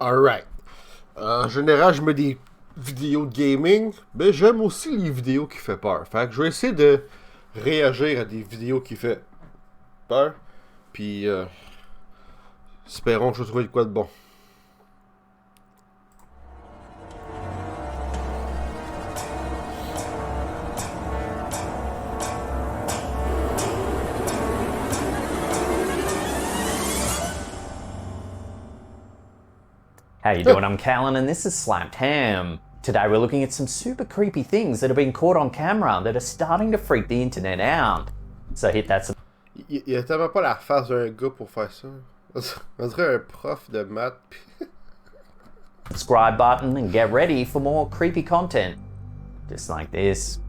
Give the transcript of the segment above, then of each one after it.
Alright. En général, je mets des vidéos de gaming, mais j'aime aussi les vidéos qui font peur. Fait que je vais essayer de réagir à des vidéos qui font peur. Puis, espérons que je vais trouver de quoi de bon. How you doing? I'm Callan and this is Slapped Ham. Today we're looking at some super creepy things that have been caught on camera that are starting to freak the internet out. So hit that Il y a tellement pas la face d'un gars pour faire ça. On dirait un prof de maths. subscribe button and get ready for more creepy content. Just like this.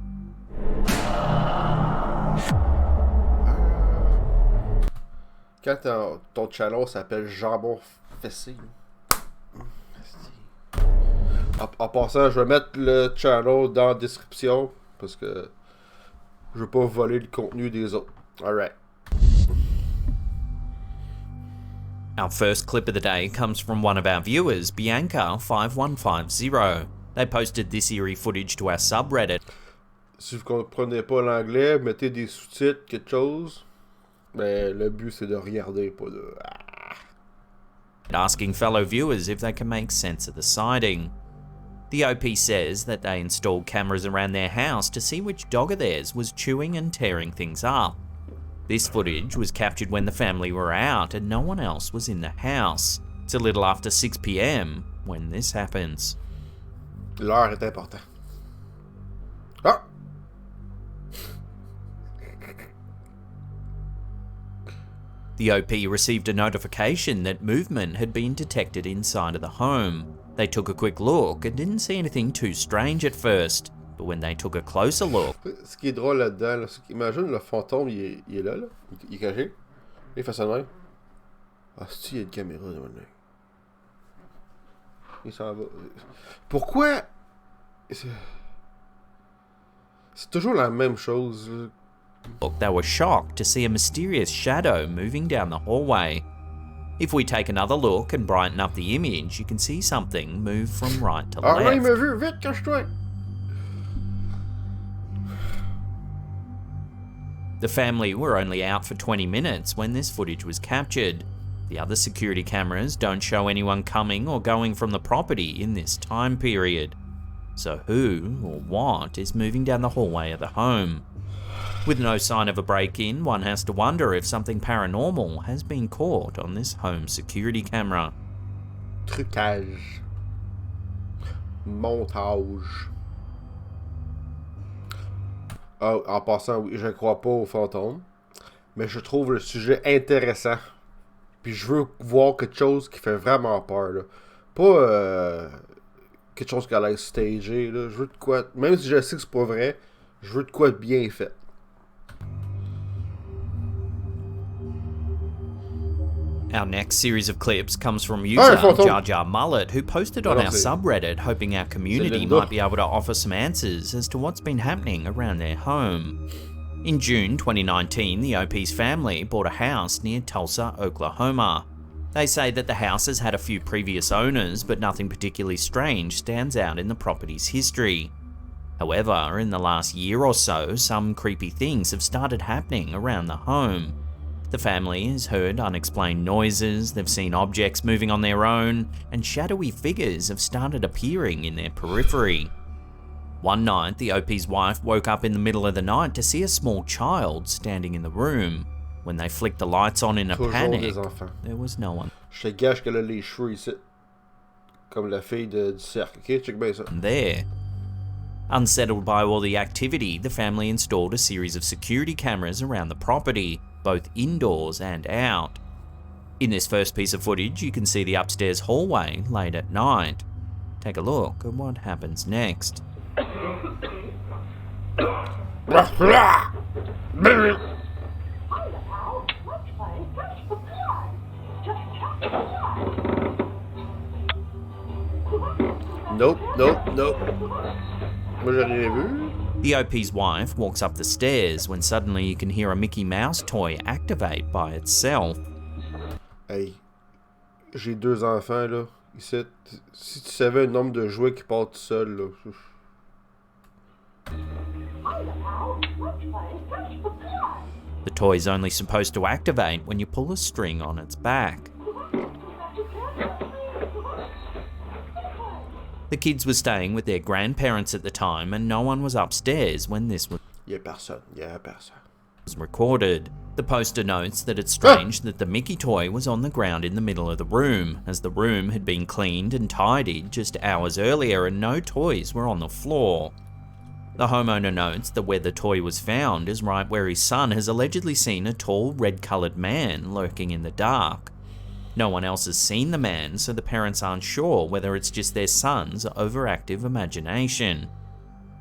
Quand ton channel s'appelle Jambon Fessé. En passant, je vais mettre le channel dans la description parce que je veux pas voler le contenu des autres. Alright. Our first clip of the day comes from one of our viewers, Bianca5150. They posted this eerie footage to our subreddit. Si vous comprenez pas l'anglais, mettez des sous-titres, quelque chose. Mais le but c'est de regarder, pas de... Asking fellow viewers if they can make sense of the sighting. The OP says that they installed cameras around their house to see which dog of theirs was chewing and tearing things up. This footage was captured when the family were out and no one else was in the house. It's a little after 6 PM when this happens. L'heure est important. Ah! The OP received a notification that movement had been detected inside of the home. They took a quick look and didn't see anything too strange at first, but when they took a closer look... Ce qui est drôle là-dedans, là, c'est qu'imagine le fantôme, il est là, il est caché. Il fait ça de même. Ah, si, il y a une caméra devant lui. Il s'en va. Pourquoi? C'est toujours la même chose, là. Look, they were shocked to see a mysterious shadow moving down the hallway. If we take another look and brighten up the image, you can see something move from right to Ah left. non, il m'a vu, vite, cache-toi! The family were only out for 20 minutes when this footage was captured. The other security cameras don't show anyone coming or going from the property in this time period. So who or what is moving down the hallway of the home? With no sign of a break-in, one has to wonder if something paranormal has been caught on this home security camera. Trucage. Montage. Oh, en passant, oui, je ne crois pas aux fantômes, mais je trouve le sujet intéressant. Puis je veux voir quelque chose qui fait vraiment peur, là. Pas quelque chose qui a l'air stagé, là. Je veux de quoi... Même si je sais que c'est pas vrai, je veux de quoi de bien fait. Our next series of clips comes from user Jar Jar Mullet, who posted on our subreddit hoping our community might be able to offer some answers as to what's been happening around their home. In June 2019, the OP's family bought a house near Tulsa, Oklahoma. They say that the house has had a few previous owners, but nothing particularly strange stands out in the property's history. However, in the last year or so, some creepy things have started happening around the home. The family has heard unexplained noises, they've seen objects moving on their own, and shadowy figures have started appearing in their periphery. One night, the OP's wife woke up in the middle of the night to see a small child standing in the room. When they flicked the lights on in a panic, there was no one. Je te gâche qu'elle a les cheveux ici. Comme la fille du cercle. Ok, check bien ça. There. Unsettled by all the activity, the family installed a series of security cameras around the property, both indoors and out. In this first piece of footage, you can see the upstairs hallway late at night. Take a look at what happens next. Nope. Moi j'ai rien vu. The OP's wife walks up the stairs when suddenly you can hear a Mickey Mouse toy activate by itself. Hey, j'ai 2 enfants là. Ici, si tu savais le nombre de jouets qui partent tout seul, là. The toy's only supposed to activate when you pull a string on its back. The kids were staying with their grandparents at the time, and no one was upstairs when this was recorded. The poster notes that it's strange that the Mickey toy was on the ground in the middle of the room, as the room had been cleaned and tidied just hours earlier and no toys were on the floor. The homeowner notes that where the toy was found is right where his son has allegedly seen a tall red-coloured man lurking in the dark. No one else has seen the man, so the parents aren't sure whether it's just their son's overactive imagination.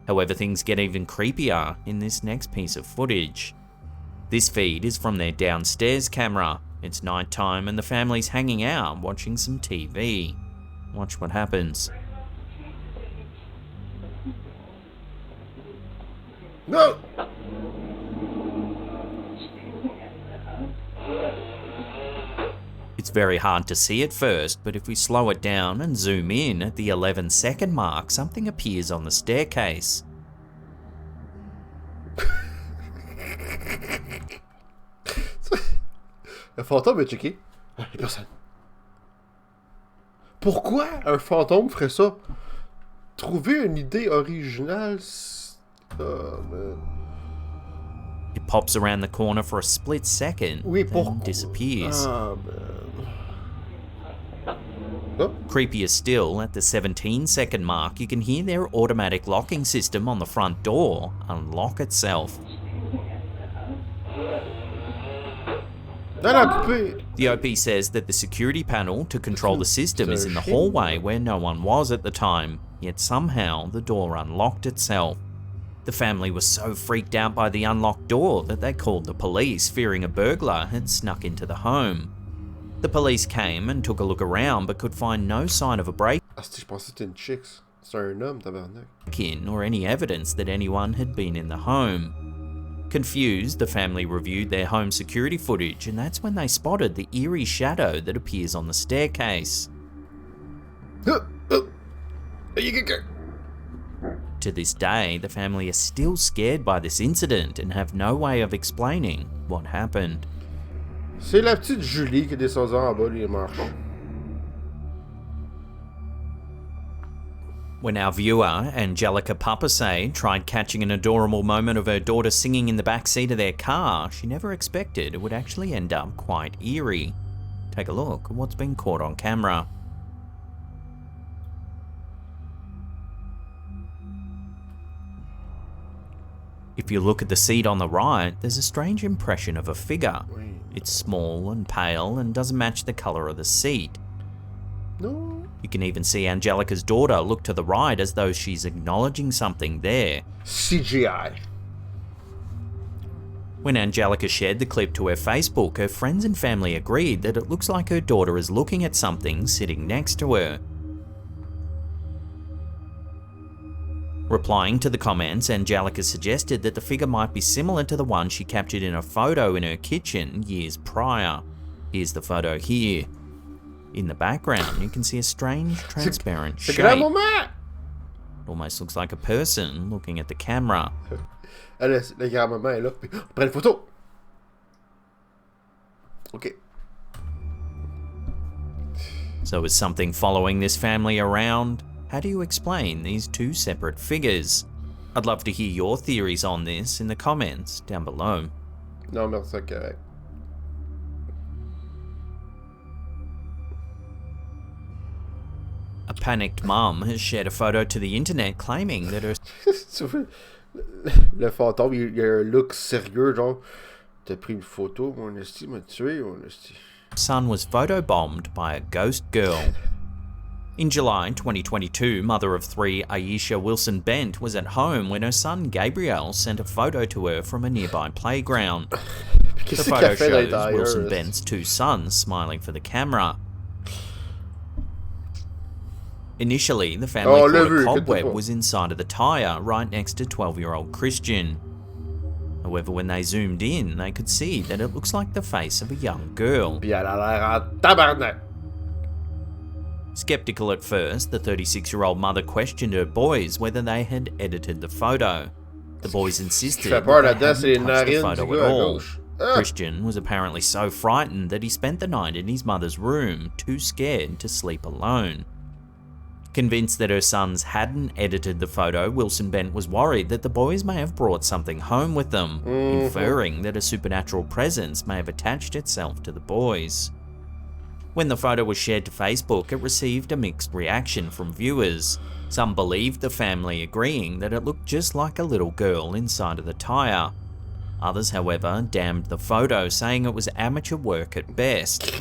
However, things get even creepier in this next piece of footage. This feed is from their downstairs camera. It's night time and the family's hanging out watching some TV. Watch what happens. No! It's very hard to see at first, but if we slow it down and zoom in at the 11-second mark, something appears on the staircase. Le fantôme est checké. Personne. Pourquoi un fantôme ferait ça? Trouver une idée originale. Oh, man. It pops around the corner for a split second, then disappears. Oh, man. Oh. Creepier still, at the 17-second mark, you can hear their automatic locking system on the front door unlock itself. The OP says that the security panel to control the system is in the hallway where no one was at the time, yet somehow the door unlocked itself. The family was so freaked out by the unlocked door that they called the police, fearing a burglar had snuck into the home. The police came and took a look around but could find no sign of a break-in or any evidence that anyone had been in the home. Confused, the family reviewed their home security footage, and that's when they spotted the eerie shadow that appears on the staircase. To this day, the family are still scared by this incident and have no way of explaining what happened. C'est la petite Julie qui est descendue en bas des marches. When our viewer, Angelica Papasay, tried catching an adorable moment of her daughter singing in the back seat of their car, she never expected it would actually end up quite eerie. Take a look at what's been caught on camera. If you look at the seat on the right, there's a strange impression of a figure. It's small and pale and doesn't match the colour of the seat. No. You can even see Angelica's daughter look to the right as though she's acknowledging something there. CGI. When Angelica shared the clip to her Facebook, her friends and family agreed that it looks like her daughter is looking at something sitting next to her. Replying to the comments, Angelica suggested that the figure might be similar to the one she captured in a photo in her kitchen years prior. Here's the photo here. In the background, you can see a strange, transparent shape. It almost looks like a person looking at the camera. La grand-maman est là. Prends une photo. Ok. So is something following this family around? How do you explain these two separate figures? I'd love to hear your theories on this in the comments down below. Non, merci, c'est correct. A panicked mum has shared a photo to the internet claiming that her le fantôme, il a un look sérieux, genre, t'as pris une photo, mon esti m'a tué, mon esti. Son was photobombed by a ghost girl. In July 2022, mother of three Aisha Wilson Bent was at home when her son Gabriel sent a photo to her from a nearby playground. The photo shows Wilson Bent's two sons smiling for the camera. Initially, the family thought a cobweb was inside of the tyre right next to 12-year-old Christian. However, when they zoomed in, they could see that it looks like the face of a young girl. Puis elle a l'air en tabarnak. Skeptical at first, the 36-year-old mother questioned her boys whether they had edited the photo. The boys insisted that they hadn't touched the photo at all. Christian was apparently so frightened that he spent the night in his mother's room, too scared to sleep alone. Convinced that her sons hadn't edited the photo, Wilson Bent was worried that the boys may have brought something home with them, inferring that a supernatural presence may have attached itself to the boys. When the photo was shared to Facebook, it received a mixed reaction from viewers. Some believed the family, agreeing that it looked just like a little girl inside of the tire. Others, however, damned the photo, saying it was amateur work at best.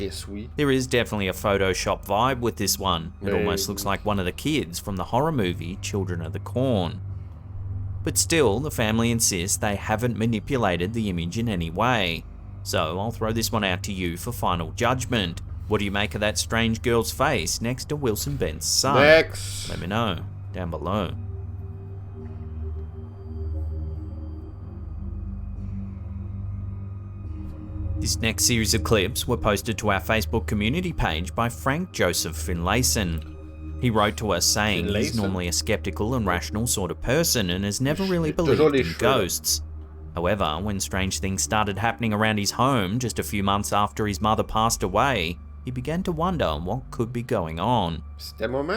There is definitely a Photoshop vibe with this one. It almost looks like one of the kids from the horror movie Children of the Corn. But still, the family insists they haven't manipulated the image in any way. So I'll throw this one out to you for final judgment. What do you make of that strange girl's face next to Wilson Bent's son? Next. Let me know down below. This next series of clips were posted to our Facebook community page by Frank Joseph Finlayson. He wrote to us saying he's normally a skeptical and rational sort of person and has never really believed in ghosts. However, when strange things started happening around his home just a few months after his mother passed away, he began to wonder what could be going on.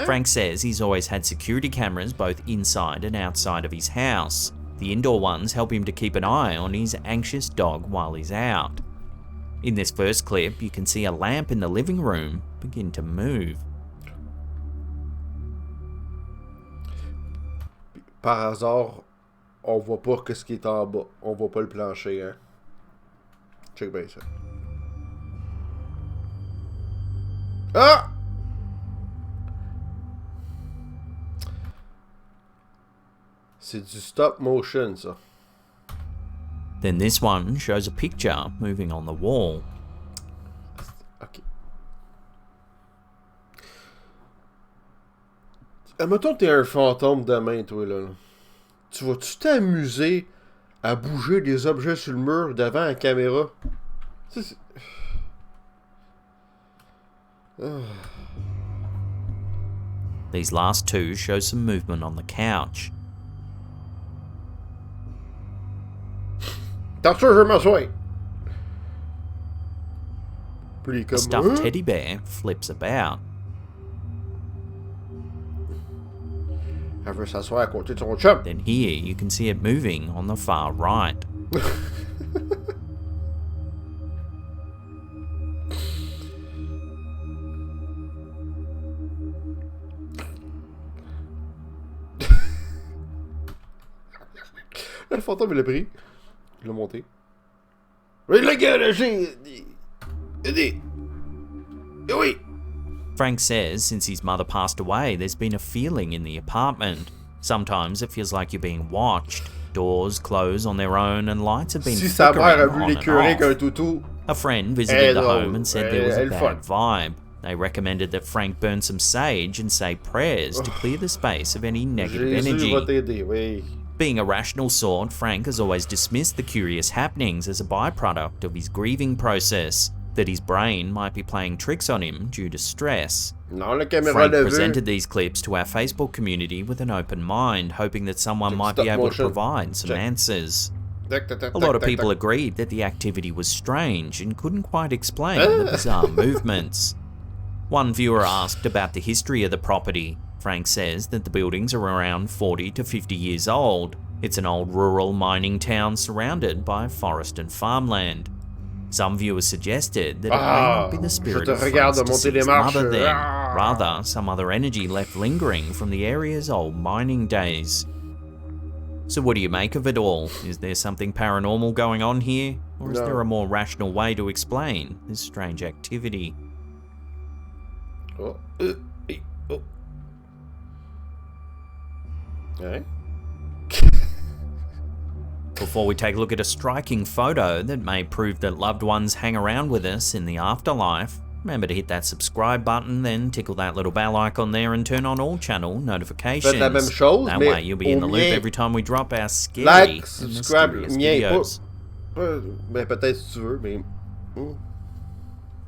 Frank says he's always had security cameras both inside and outside of his house. The indoor ones help him to keep an eye on his anxious dog while he's out. In this first clip, you can see a lamp in the living room begin to move. Par hasard, on voit pas qu'est-ce qui est en bas. On voit pas le plancher, hein. Check bien ça. Ah! C'est du stop motion, ça. Then this one shows a picture moving on the wall. Ok. Admettons que t'es un fantôme demain, toi, là. Tu vas-tu t'amuser à bouger des objets sur le mur devant la caméra? These last two show some movement on the couch. T'as sûr, je vais m'asseoir. A stuffed teddy bear flips about. Elle veut s'asseoir à côté de son chum. Then here you can see it moving on the far right. Le fantôme, il l'a pris. Il l'a monté. Oui, le gars, là, j'ai... Oui. Frank says since his mother passed away, there's been a feeling in the apartment. Sometimes it feels like you're being watched. Doors close on their own and lights have been flickering on and off. A friend visited the home and said there was a bad vibe. They recommended that Frank burn some sage and say prayers to clear the space of any negative energy. Being a rational sort, Frank has always dismissed the curious happenings as a byproduct of his grieving process, that his brain might be playing tricks on him due to stress. Frank presented these clips to our Facebook community with an open mind, hoping that someone might be able to provide some answers. A lot of people agreed that the activity was strange and couldn't quite explain the bizarre movements. One viewer asked about the history of the property. Frank says that the buildings are around 40 to 50 years old. It's an old rural mining town surrounded by forest and farmland. Some viewers suggested that it may not be the spirit of Frank's deceased mother then, rather some other energy left lingering from the area's old mining days. So what do you make of it all? Is there something paranormal going on here? Or is there a more rational way to explain this strange activity? Before we take a look at a striking photo that may prove that loved ones hang around with us in the afterlife, remember to hit that subscribe button, then tickle that little bell icon there and turn on all channel notifications. That way you'll be in the loop every time we drop our scary and mysterious videos. Ben peut-être si tu veux, mais...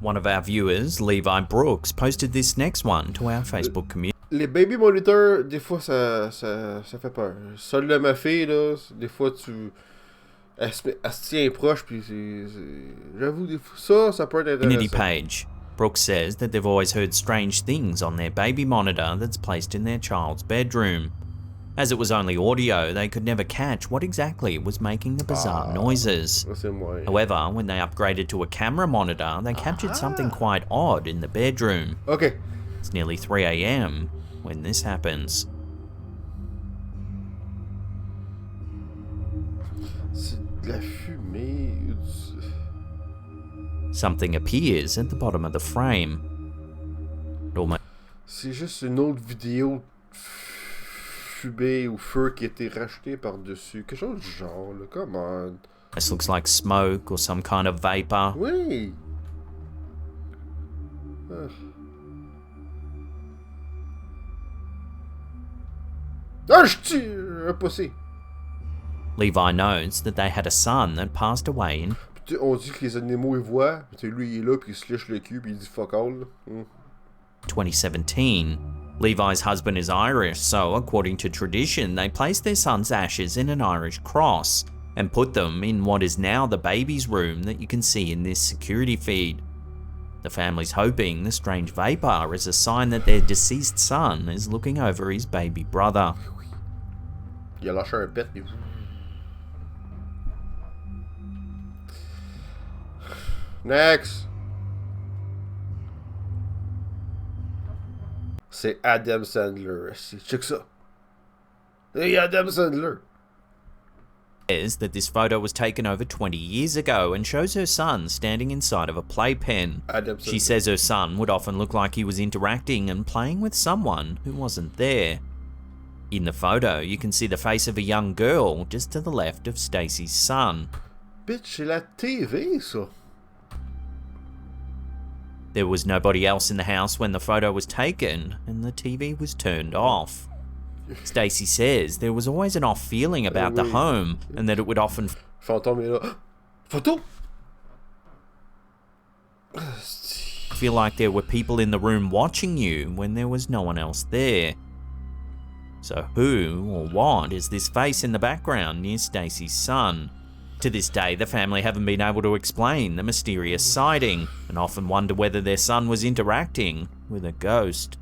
One of our viewers, Levi Brooks, posted this next one to our Facebook community. Les baby monitors, des fois, ça fait peur. Celle de ma fille, là, des fois, elle se tient proche, puis j'avoue, des fois, ça peut être Community intéressant. page. Brooks says that they've always heard strange things on their baby monitor that's placed in their child's bedroom. As it was only audio, they could never catch what exactly was making the bizarre noises. However, when they upgraded to a camera monitor, they captured something quite odd in the bedroom. Okay. It's nearly 3 a.m. when this happens. C'est de la fumée. Something appears at the bottom of the frame. C'est juste une autre vidéo fumée ou feu qui a été racheté par-dessus. Quelque chose du genre, là. Come on. This looks like smoke or some kind of vapor. Oui. Ah, je tire un passé. Levi notes that they had a son that passed away in... On dit que les animaux ils voient, lui il est là, puis il se lèche le cul, puis il dit fuck all. 2017. Levi's husband is Irish, so according to tradition, they placed their son's ashes in an Irish cross and put them in what is now the baby's room that you can see in this security feed. The family's hoping the strange vapor is a sign that their deceased son is looking over his baby brother. Il a lâché un pet, puis... Next! C'est Adam Sandler. Check ça. Hey, Adam Sandler. Says that this photo was taken over 20 years ago and shows her son standing inside of a playpen. She says her son would often look like he was interacting and playing with someone who wasn't there. In the photo, you can see the face of a young girl just to the left of Stacy's son. Bitch, c'est la TV, ça. There was nobody else in the house when the photo was taken, and the TV was turned off. Stacy says there was always an off feeling about the home, and that it would often Fantome est là. Photo! feel like there were people in the room watching you when there was no one else there. So who or what is this face in the background near Stacy's son? To this day, the family haven't been able to explain the mysterious sighting, and often wonder whether their son was interacting with a ghost.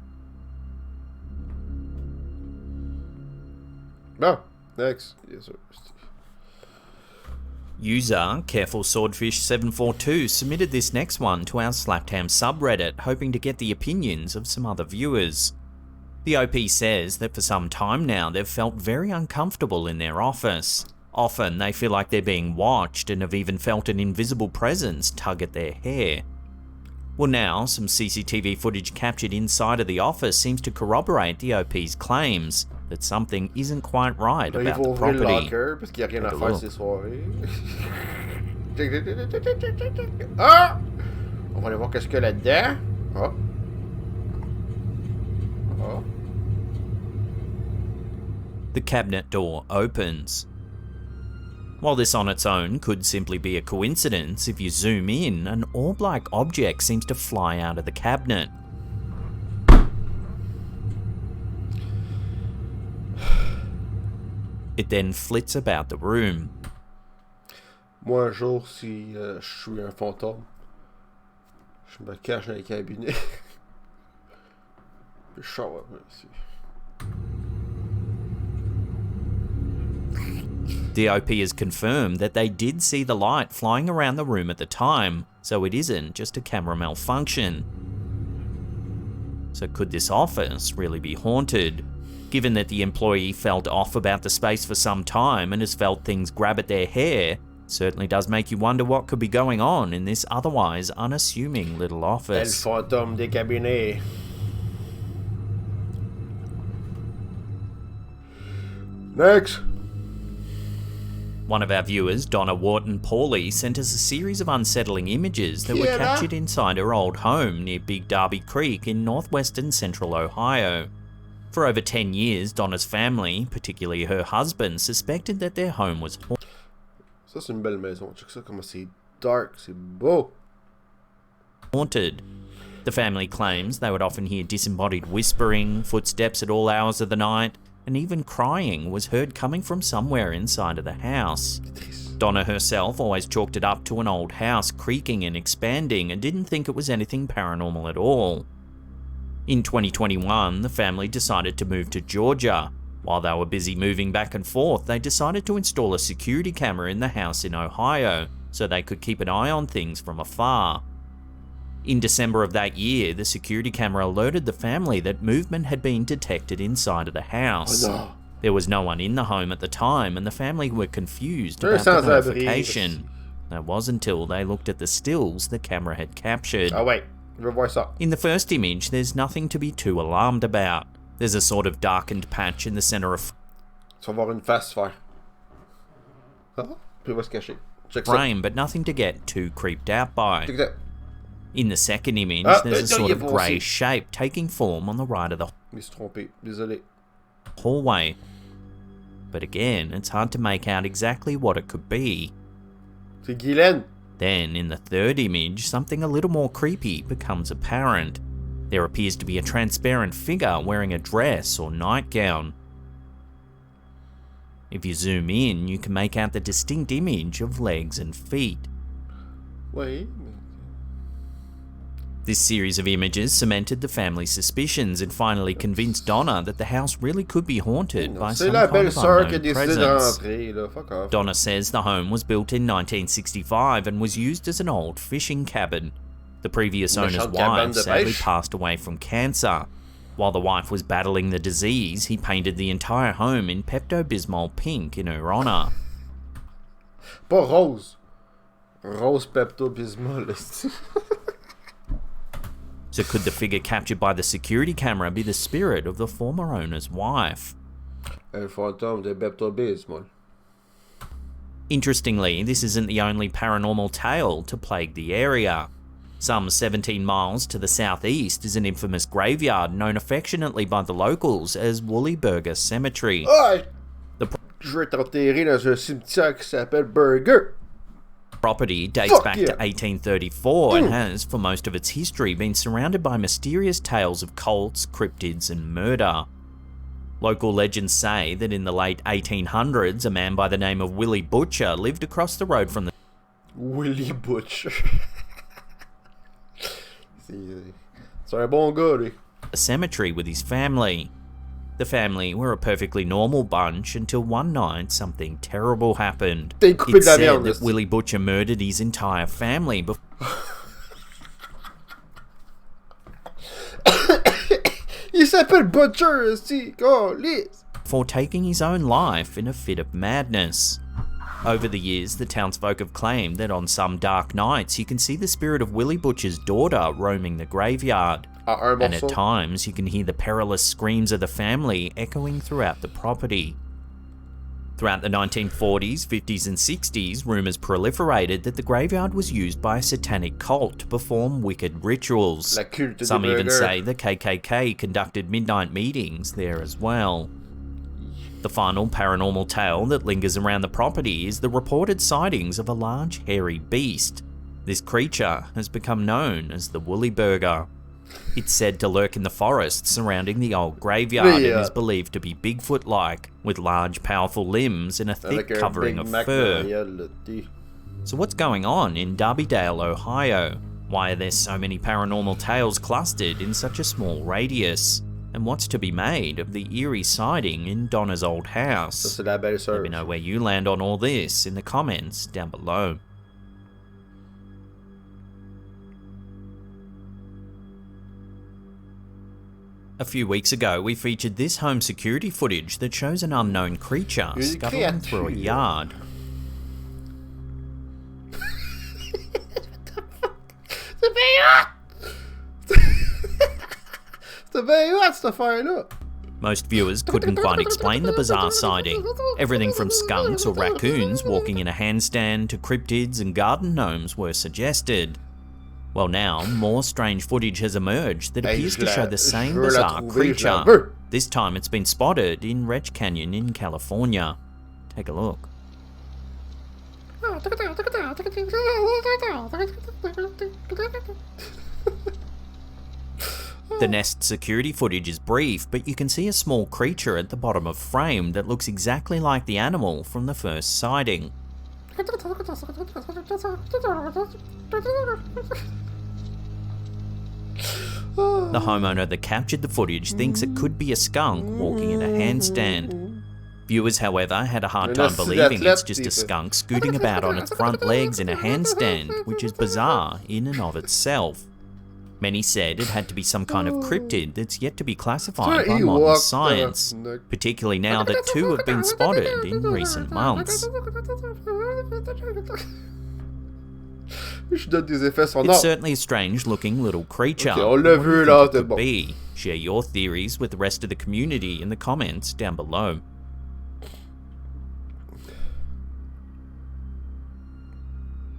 No, next. Yes, sir. User Careful Swordfish 742 submitted this next one to our Slapped Ham subreddit, hoping to get the opinions of some other viewers. The OP says that for some time now they've felt very uncomfortable in their office. Often they feel like they're being watched and have even felt an invisible presence tug at their hair. Well, now some CCTV footage captured inside of the office seems to corroborate the OP's claims that something isn't quite right about the property. Parce qu'il y a rien à faire ces soirées. Ah! On va aller voir qu'est-ce qu'il y a là-dedans. Ah. Ah. The cabinet door opens. While this on its own could simply be a coincidence, if you zoom in, an orb-like object seems to fly out of the cabinet. It then flits about the room. Moi, un jour, si je suis un fantôme, je me cache dans les cabinets. Je sors ici. The OP has confirmed that they did see the light flying around the room at the time, so it isn't just a camera malfunction. So could this office really be haunted? Given that the employee felt off about the space for some time and has felt things grab at their hair, certainly does make you wonder what could be going on in this otherwise unassuming little office. El fantôme des cabinets. Next. One of our viewers, Donna Wharton-Pauly, sent us a series of unsettling images that were captured inside her old home near Big Darby Creek in northwestern central Ohio. For over 10 years, Donna's family, particularly her husband, suspected that their home was haunted. Ça, c'est une belle maison. Check ça, comment c'est dark, c'est beau. haunted. The family claims they would often hear disembodied whispering, footsteps at all hours of the night, and even crying was heard coming from somewhere inside of the house. Donna herself always chalked it up to an old house creaking and expanding and didn't think it was anything paranormal at all. In 2021, the family decided to move to Georgia. While they were busy moving back and forth, they decided to install a security camera in the house in Ohio so they could keep an eye on things from afar. In December of that year, the security camera alerted the family that movement had been detected inside of the house. Oh, no. There was no one in the home at the time, and the family were confused about the notification. It wasn't until they looked at the stills the camera had captured. Oh wait, reverse up. In the first image, there's nothing to be too alarmed about. There's a sort of darkened patch in the center of Tu vas voir une face faire. Ah, puis il va se cacher. Check ça. frame, but nothing to get too creeped out by. Check that. In the second image, there's a sort of grey shape taking form on the right of the Je me suis trompé, désolé. hallway. But again, it's hard to make out exactly what it could be. C'est Guylaine. Then, in the third image, something a little more creepy becomes apparent. There appears to be a transparent figure wearing a dress or nightgown. If you zoom in, you can make out the distinct image of legs and feet. Oui. This series of images cemented the family's suspicions and finally convinced Donna that the house really could be haunted by some kind of unknown presence. Fuck off. Donna says the home was built in 1965 and was used as an old fishing cabin. The previous owner's wife sadly passed away from cancer. While the wife was battling the disease, he painted the entire home in pepto bismol pink in her honor. Pas rose. Rose pepto bismol. So could the figure captured by the security camera be the spirit of the former owner's wife? Un fantôme de pepto bismol. Interestingly, this isn't the only paranormal tale to plague the area. Some 17 miles to the southeast is an infamous graveyard known affectionately by the locals as Woolly Burger Cemetery. Ouais! Je vais t'enterrer dans un cimetière qui s'appelle Burger. Property dates back to 1834 and has, for most of its history, been surrounded by mysterious tales of cults, cryptids, and murder. Local legends say that in the late 1800s, a man by the name of Willie Butcher lived across the road from the Willie Butcher. C'est un bon gars, lui. cemetery with his family. The family were a perfectly normal bunch until one night something terrible happened. It's said that Willie Butcher murdered his entire family before Il s'appelle Butcher, si. Oh, Liz. before taking his own life in a fit of madness. Over the years, the townsfolk have claimed that on some dark nights you can see the spirit of Willie Butcher's daughter roaming the graveyard. And at times, you can hear the perilous screams of the family echoing throughout the property. Throughout the 1940s, 50s and 60s, rumours proliferated that the graveyard was used by a satanic cult to perform wicked rituals. Some even say the KKK conducted midnight meetings there as well. The final paranormal tale that lingers around the property is the reported sightings of a large hairy beast. This creature has become known as the Woolly Burger. It's said to lurk in the forest surrounding the old graveyard and is believed to be Bigfoot-like, with large powerful limbs and a thick covering of fur. So what's going on in Darbydale, Ohio? Why are there so many paranormal tales clustered in such a small radius? And what's to be made of the eerie sighting in Donna's old house? Let me know where you land on all this in the comments down below. A few weeks ago, we featured this home security footage that shows an unknown creature scuttling through a yard. Most viewers couldn't quite explain the bizarre sighting. Everything from skunks or raccoons walking in a handstand to cryptids and garden gnomes were suggested. Well, now, more strange footage has emerged that appears to show the same bizarre creature. This time it's been spotted in Wretch Canyon in California. Take a look. Ah, The Nest security footage is brief, but you can see a small creature at the bottom of frame that looks exactly like the animal from the first sighting. The homeowner that captured the footage thinks it could be a skunk walking in a handstand. Viewers, however, had a hard time believing it's just a skunk scooting about on its front legs in a handstand, which is bizarre in and of itself. Many said it had to be some kind of cryptid that's yet to be classified by modern science, particularly now that 2 have been spotted in recent months. It's certainly a strange-looking little creature. What do you think it could be? Share your theories with the rest of the community in the comments down below.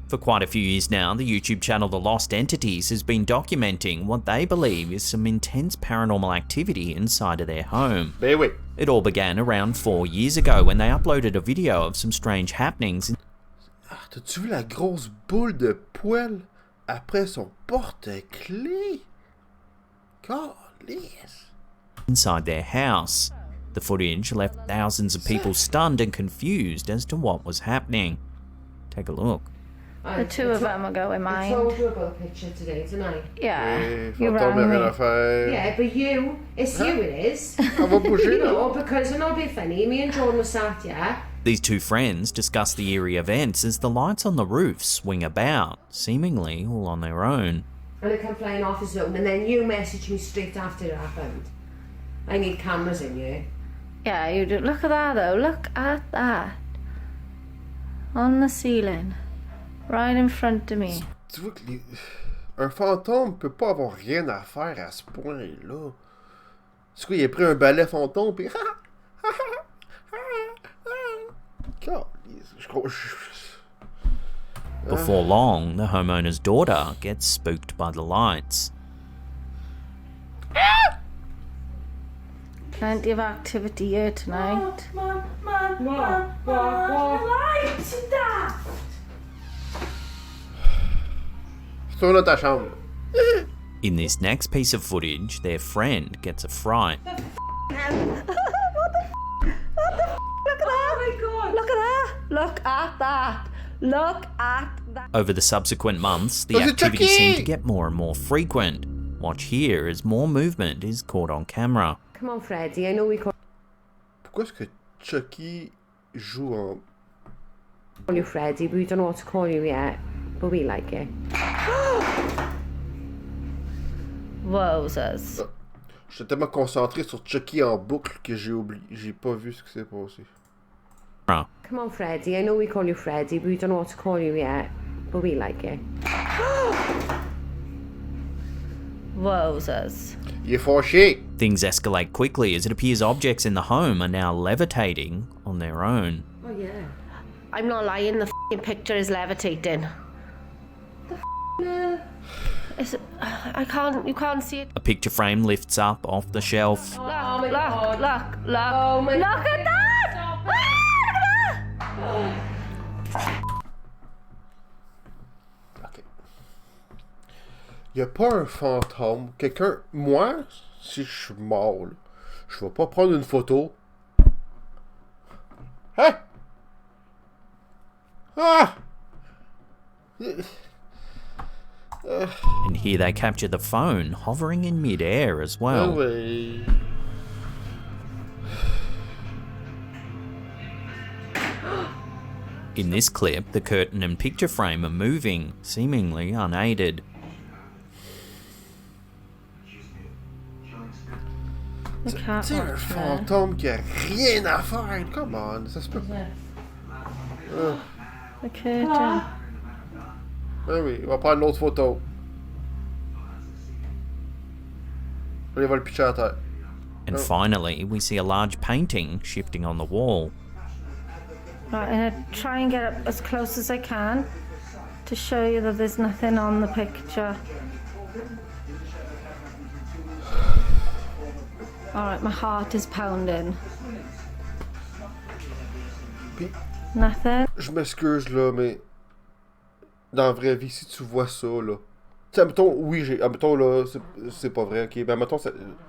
For quite a few years now, the YouTube channel The Lost Entities has been documenting what they believe is some intense paranormal activity inside of their home. It all began around 4 years ago when they uploaded a video of some strange happenings. T'as-tu vu la grosse boule de poêle après son porte-clés? Calisse. Inside their house. The footage left thousands of people stunned and confused as to what was happening. Take a look. The 2 of them are going mind. I told you about the picture today, tonight. Yeah, you Fantome rang me. rien à faire. Yeah, but you, it's you it is. Elle va bouger, You là. know, because we're not being funny, me and John were sat here. These 2 friends discuss the eerie events as the lights on the roof swing about, seemingly all on their own. And I come flying off his own, and then you messaged me straight after it happened. I need cameras in here. Yeah, you do. Look at that though. Look at that. On the ceiling. Right in front of me. Tu vois que un fantôme peut pas avoir rien à faire à ce point-là. C'est quoi, il a pris un balai fantôme pis... Before long, the homeowner's daughter gets spooked by the lights. Plenty of activity here tonight. Mom, lights and that. Retourne dans ta chambre. In this next piece of footage, their friend gets a fright. Look at that! Oh my God! Look at that! Look at that! Look at that! Over the subsequent months, the activity seemed to get more and more frequent. Watch here as more movement is caught on camera. Come on, Freddie, I know we call Pourquoi est-ce que Chucky joue en... you Freddie, but we don't know what to call you yet. But we like it. Wowzers. J'étais tellement concentré sur Chucky en boucle que j'ai oublié. J'ai pas vu ce qui s'est passé. Come on, Freddie, I know we call you Freddie, but we don't know what to call you yet. But we like it. Wowzers. Il est fâché. Things escalate quickly as it appears objects in the home are now levitating on their own. Oh, yeah. I'm not lying, the f***ing picture is levitating. Is it, you can't see it. A picture frame lifts up off the shelf. Look, Oh my look, God. look. Oh my Look God. at that! Stop Ah, look at that! Ok. Il y a pas un fantôme. Quelqu'un... Moi, si je suis mort, là, je vais pas prendre une photo. Hein? Ah! And here they capture the phone hovering in mid-air as well. Ouais. In this clip, the curtain and picture frame are moving, seemingly unaided. The cat C'est un watch there. fantôme qui a rien à faire. Come on, ça se peut pas. The curtain. Ah oui, on va prendre une autre photo. Allez, on va le pitcher à terre. And finally, we see a large painting shifting on the wall. Right, I'm gonna try and get up as close as I can to show you that there's nothing on the picture. Alright, my heart is pounding. Puis, Nothing? je m'excuse là, mais dans la vraie vie, si tu vois ça, là. Tu sais, mettons, oui, mettons, là, c'est pas vrai, ok? Ben, mettons,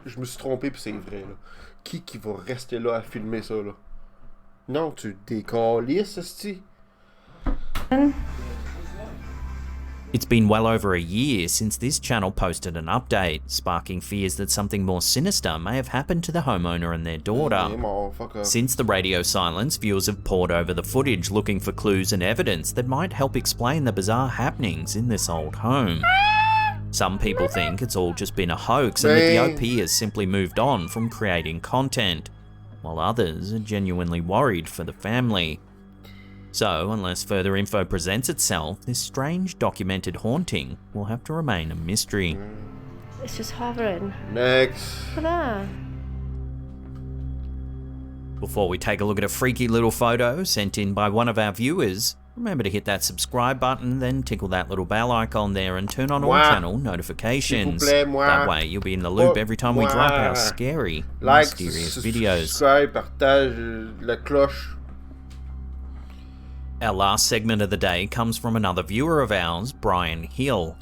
je me suis trompé, puis c'est vrai, là. Qui va rester là à filmer ça, là? Non, tu décalisses, esti. It's been well over a year since this channel posted an update, sparking fears that something more sinister may have happened to the homeowner and their daughter. Since the radio silence, viewers have pored over the footage looking for clues and evidence that might help explain the bizarre happenings in this old home. Some people think it's all just been a hoax and that the OP has simply moved on from creating content, while others are genuinely worried for the family. So, unless further info presents itself, this strange documented haunting will have to remain a mystery. It's just hovering. Next. Look at that. Before we take a look at a freaky little photo sent in by one of our viewers, remember to hit that subscribe button, then tickle that little bell icon there and turn on all channel notifications. That way you'll be in the loop every time we drop our scary, mysterious videos. Subscribe, partage, la cloche. Our last segment of the day comes from another viewer of ours, Brian Hill.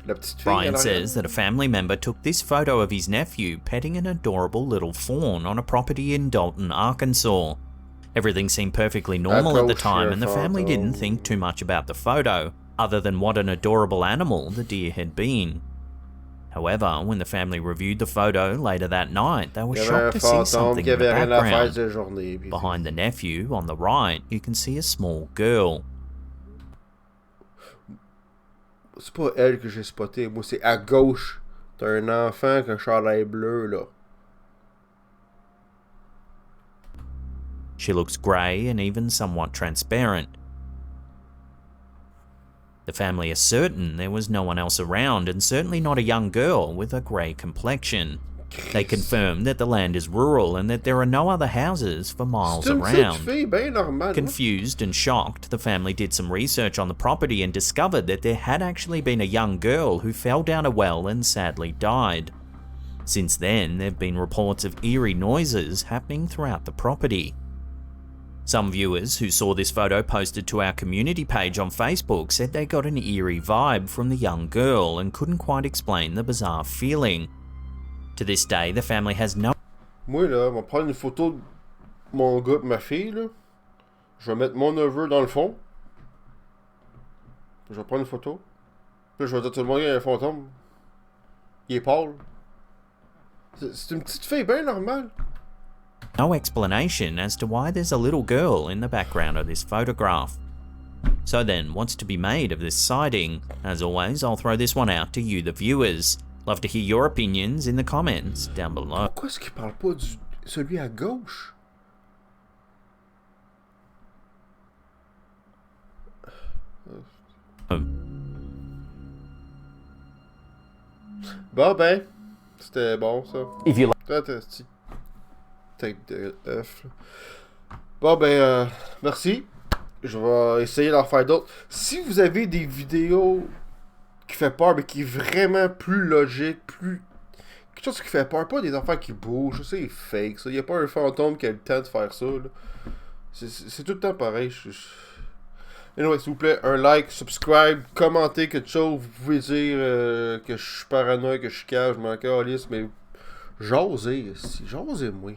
Brian says that a family member took this photo of his nephew petting an adorable little fawn on a property in Dalton, Arkansas. Everything seemed perfectly normal at the time and the family didn't think too much about the photo, other than what an adorable animal the deer had been. However, when the family reviewed the photo later that night, they were shocked to see something in the background. Behind the nephew, on the right, you can see a small girl. C'est pas elle que j'ai spoté, moi c'est à gauche. T'as un enfant avec un chandail bleu, là. She looks grey and even somewhat transparent. The family are certain there was no one else around and certainly not a young girl with a grey complexion. They confirm that the land is rural and that there are no other houses for miles around. Confused and shocked, the family did some research on the property and discovered that there had actually been a young girl who fell down a well and sadly died. Since then, there have been reports of eerie noises happening throughout the property. Some viewers who saw this photo posted to our community page on Facebook said they got an eerie vibe from the young girl and couldn't quite explain the bizarre feeling. To this day, the family has no... Moi, là, on va prendre une photo de mon gars et ma fille, là. Je vais mettre mon neveu dans le fond. Je vais prendre une photo. Puis je vais dire à tout le monde qu'il y a un fantôme. Il est pâle. C'est une petite fille bien normale. No explanation as to why there's a little girl in the background of this photograph. So then, what's to be made of this sighting? As always, I'll throw this one out to you, the viewers. Love to hear your opinions in the comments down below. Pourquoi est-ce qu'il parle pas du celui à gauche? Bon ben, c'était bon ça. If you Tête de œuf. Bon ben, merci. Je vais essayer d'en faire d'autres. Si vous avez des vidéos qui fait peur, mais qui est vraiment plus logique, plus... quelque chose qui fait peur, pas des affaires qui bougent, c'est fake, ça. Il n'y a pas un fantôme qui a le temps de faire ça, là. C'est tout le temps pareil. Anyway, s'il vous plaît, un like, subscribe, commentez quelque chose. Vous pouvez dire que je suis paranoïaque, que je suis cave, je m'en calisse, mais j'osez, moi.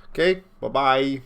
OK? Bye bye!